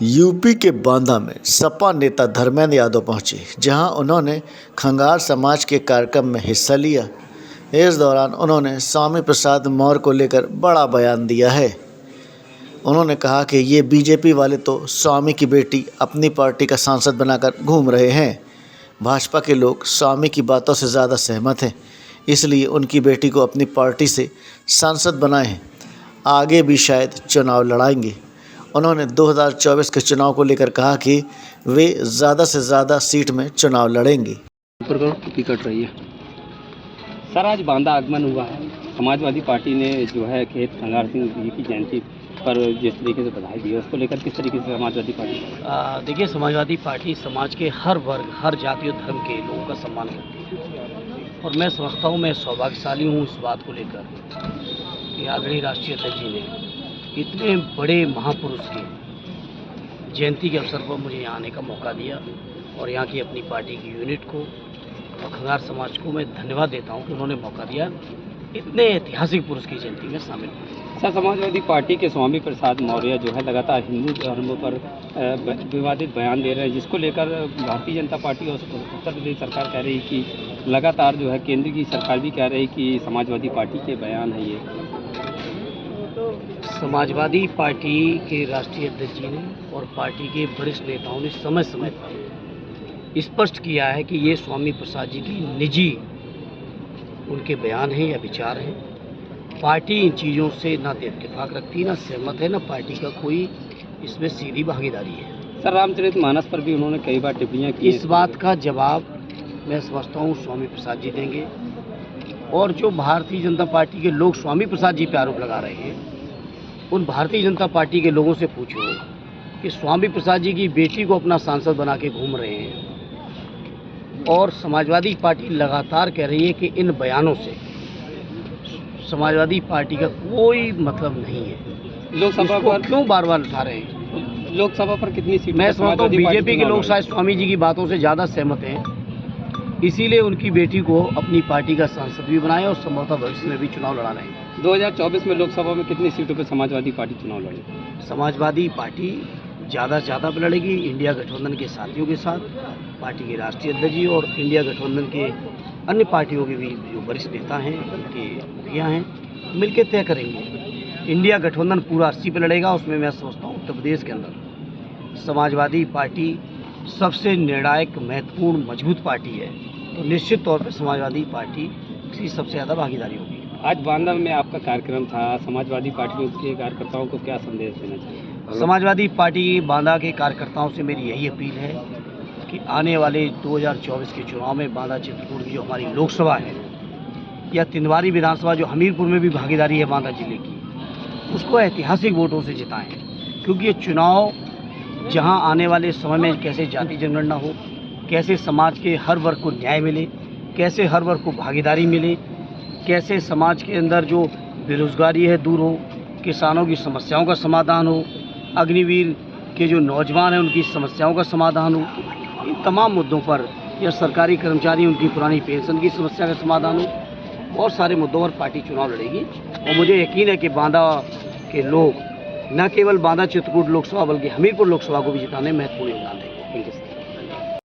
UP के बांदा में सपा नेता धर्मेंद्र यादव पहुंचे, जहां उन्होंने खंगार समाज के कार्यक्रम में हिस्सा लिया। इस दौरान उन्होंने स्वामी प्रसाद मौर्य को लेकर बड़ा बयान दिया है। उन्होंने कहा कि ये बीजेपी वाले तो स्वामी की बेटी अपनी पार्टी का सांसद बनाकर घूम रहे हैं। भाजपा के लोग स्वामी की बातों से ज़्यादा सहमत हैं, इसलिए उनकी बेटी को अपनी पार्टी से सांसद बनाए हैं। आगे भी शायद चुनाव लड़ाएंगे। उन्होंने 2024 के चुनाव को लेकर कहा कि वे ज़्यादा से ज़्यादा सीट में चुनाव लड़ेंगे। कट रही है सर, आज बांदा आगमन हुआ है। समाजवादी पार्टी ने जो है खेत खंगार सिंह जी की जयंती पर जिस तरीके से बधाई दी है, उसको लेकर किस तरीके से समाजवादी पार्टी देखिए, समाजवादी पार्टी समाज के हर वर्ग, हर जाति और धर्म के लोगों का सम्मान करती है और मैं समझता हूँ, मैं सौभाग्यशाली हूँ इस बात को लेकर कि आदरणीय राष्ट्रीय अध्यक्ष जी ने इतने बड़े महापुरुष की जयंती के अवसर पर मुझे यहाँ आने का मौका दिया और यहाँ की अपनी पार्टी की यूनिट को और खंगार समाज को मैं धन्यवाद देता हूँ कि उन्होंने मौका दिया इतने ऐतिहासिक पुरुष की जयंती में शामिल हुए। सर, समाजवादी पार्टी के स्वामी प्रसाद मौर्य जो है लगातार हिंदू धर्म पर विवादित बयान दे रहे हैं, जिसको लेकर भारतीय जनता पार्टी और उत्तर प्रदेश सरकार कह रही कि लगातार जो है केंद्र की सरकार भी कह रही कि समाजवादी पार्टी के बयान है ये। समाजवादी पार्टी के राष्ट्रीय अध्यक्ष जी ने और पार्टी के वरिष्ठ नेताओं ने समय समय पर स्पष्ट किया है कि ये स्वामी प्रसाद जी की निजी उनके बयान हैं या विचार हैं। पार्टी इन चीज़ों से ना इत्तेफाक रखती, ना सहमत है, ना पार्टी का कोई इसमें सीधी भागीदारी है। सर, रामचरितमानस पर भी उन्होंने कई बार टिप्पणियां की। इस बात का जवाब मैं समझता हूँ स्वामी प्रसाद जी देंगे और जो भारतीय जनता पार्टी के लोग स्वामी प्रसाद जी पर आरोप लगा रहे हैं, उन भारतीय जनता पार्टी के लोगों से पूछो कि स्वामी प्रसाद जी की बेटी को अपना सांसद बना के घूम रहे हैं और समाजवादी पार्टी लगातार कह रही है कि इन बयानों से समाजवादी पार्टी का कोई मतलब नहीं है। लोकसभा पर क्यों बार बार उठा रहे हैं? लोकसभा पर कितनी सीट? मैं समझता हूँ बीजेपी के लोग शायद स्वामी जी की बातों से ज़्यादा सहमत हैं, इसीलिए उनकी बेटी को अपनी पार्टी का सांसद भी बनाए और संभवतः भविष्य में भी चुनाव लड़ा रहे हैं। 2024 में लोकसभा में कितनी सीटों पर समाजवादी पार्टी चुनाव लड़ेगी? समाजवादी पार्टी ज़्यादा से ज़्यादा लड़ेगी इंडिया गठबंधन के साथियों के साथ। पार्टी के राष्ट्रीय अध्यक्ष जी और इंडिया गठबंधन के अन्य पार्टियों के भी जो वरिष्ठ नेता हैं, उनके मुखिया हैं, मिलकर तय करेंगे। इंडिया गठबंधन पूरा 80 पर लड़ेगा। उसमें मैं समझता हूँ उत्तर प्रदेश के अंदर समाजवादी पार्टी सबसे निर्णायक, महत्वपूर्ण, मजबूत पार्टी है, तो निश्चित तौर पर समाजवादी पार्टी की सबसे ज़्यादा भागीदारी होगी। आज बांदा में आपका कार्यक्रम था, समाजवादी पार्टी के कार्यकर्ताओं को क्या संदेश देना चाहिए? समाजवादी पार्टी बांदा के कार्यकर्ताओं से मेरी यही अपील है कि आने वाले 2024 के चुनाव में बांदा चित्रकूट की जो हमारी लोकसभा है या तिंदवारी विधानसभा जो हमीरपुर में भी भागीदारी है बांदा जिले की, उसको ऐतिहासिक वोटों से जिताएं, क्योंकि ये चुनाव जहां आने वाले समय में कैसे जाति जनगणना हो, कैसे समाज के हर वर्ग को न्याय मिले, कैसे हर वर्ग को भागीदारी मिले, कैसे समाज के अंदर जो बेरोजगारी है दूर हो, किसानों की समस्याओं का समाधान हो, अग्निवीर के जो नौजवान हैं उनकी समस्याओं का समाधान हो, इन तमाम मुद्दों पर, या सरकारी कर्मचारी उनकी पुरानी पेंशन की समस्या का समाधान हो, बहुत सारे मुद्दों पर पार्टी चुनाव लड़ेगी। और मुझे यकीन है कि बांदा के लोग न केवल बांदा चित्रकूट लोकसभा बल्कि हमीरपुर लोकसभा को भी जिताने में महत्वपूर्ण योगदान देंगे।